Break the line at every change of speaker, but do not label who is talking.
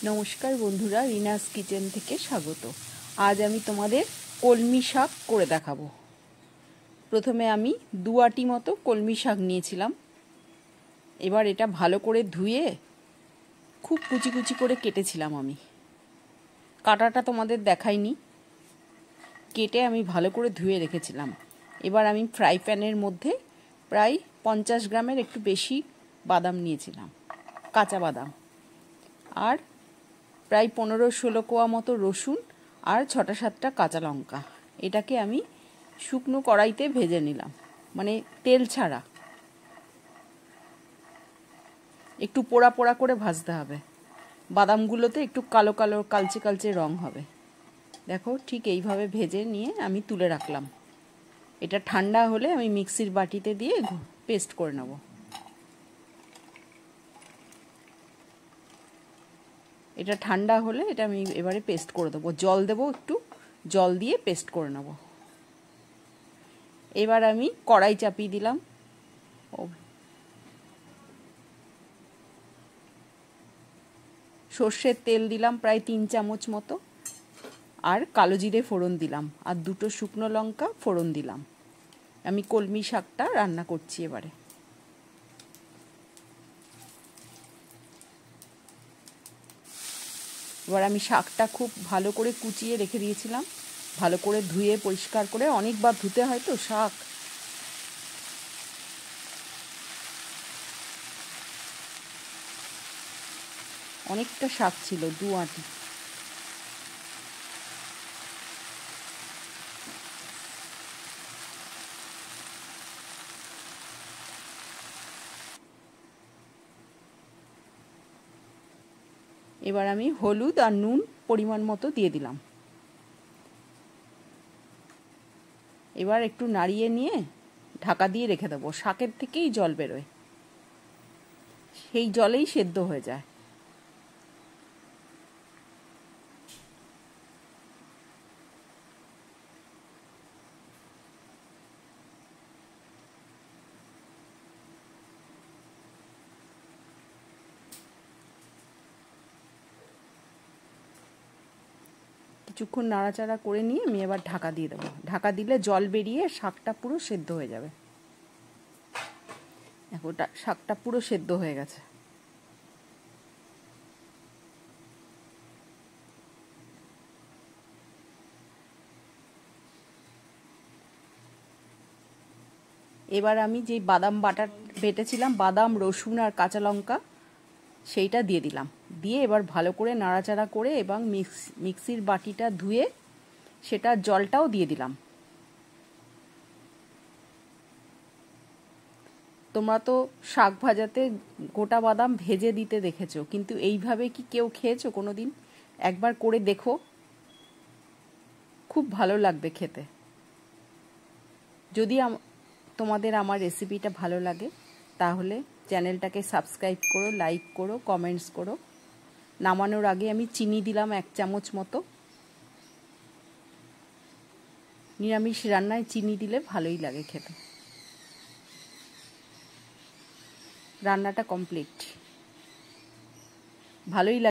নমস্কার বন্ধুরা, রিনাস কিচেন থেকে স্বাগত। আজ আমি তোমাদের কলমি শাক করে দেখাবো। প্রথমে আমি 2 আটি মতো কলমি শাক নিয়েছিলাম। এবার এটা ভালো করে ধুয়ে খুব কুচি কুচি করে কেটেছিলাম। আমি কাটাটা তোমাদের দেখাইনি, কেটে আমি ভালো করে ধুয়ে রেখেছিলাম। এবার আমি ফ্রাই প্যানের মধ্যে প্রায় 50 গ্রামের একটু বেশি বাদাম নিয়েছিলাম, কাঁচা বাদাম, আর প্রায় 15-16 কোয়া মতো রসুন আর 6-7টা কাঁচা লঙ্কা। এটাকে আমি শুকনো কড়াইতে ভেজে নিলাম, মানে তেল ছাড়া। একটু পোড়া পোড়া করে ভাজতে হবে, বাদামগুলোতে একটু কালো কালো কালচে কালচে রং হবে। দেখো, ঠিক এইভাবে ভেজে নিয়ে আমি তুলে রাখলাম। এটা ঠান্ডা হলে আমি মিক্সির বাটিতে দিয়ে পেস্ট করে নেব। এটা ঠান্ডা হলে এটা আমি এবারে পেস্ট করে দেবো। জল দেবো, একটু জল দিয়ে পেস্ট করে নেব। এবার আমি কড়াই চাপিয়ে দিলাম। সর্ষের তেল দিলাম প্রায় 3 চামচ মতো, আর কালো জিরে ফোড়ন দিলাম, আর 2টো শুকনো লঙ্কা ফোড়ন দিলাম। আমি কলমি শাকটা রান্না করছি এবারে। এবার আমি শাকটা খুব ভালো করে কুচিয়ে রেখে দিয়েছিলাম, ভালো করে ধুয়ে পরিষ্কার করে। অনেকবার ধুতে হয় তো শাক। অনেকটা শাক ছিল, 2 আটি। এবার আমি হলুদ আর নুন পরিমাণ মতো দিয়ে দিলাম। এবার একটু নাড়িয়ে নিয়ে ঢাকা দিয়ে রেখে দেবো। শাকের থেকেই জল বেরোয়, সেই জলেই সেদ্ধ হয়ে যায়। কিছুক্ষণ নাড়াচাড়া করে নিয়ে আমি এবার ঢাকা দিয়ে দেবো। ঢাকা দিলে জল বেরিয়ে শাকটা পুরো সেদ্ধ হয়ে যাবে। দেখো, শাকটা পুরো সেদ্ধ হয়ে গেছে। এবার আমি যে বাদাম বাটা বেটেছিলাম, বাদাম, রসুন আর কাঁচা লঙ্কা, সেইটা দিয়ে দিলাম। দিয়ে এবার ভালো করে নাড়াচাড়া করে এবং মিক্সির বাটিটা ধুয়ে সেটা জলটাও দিয়ে দিলাম। তোমরা তো শাক ভাজাতে গোটা বাদাম ভেজে দিতে দেখেছো, কিন্তু এইভাবে কি কেউ খেয়েছো কোনো দিন? একবার করে দেখো, খুব ভালো লাগবে খেতে। যদি তোমাদের আমার রেসিপিটা ভালো লাগে তাহলে চ্যানেলটাকে সাবস্ক্রাইব করো, লাইক করো, কমেন্টস করো। নামানোর আগে আমি চিনি দিলাম 1 চামচ মতো। নিরামিষ রান্নায় চিনি দিলে ভালোই লাগে খেতে। রান্নাটা কমপ্লিট, ভালোই লাগে।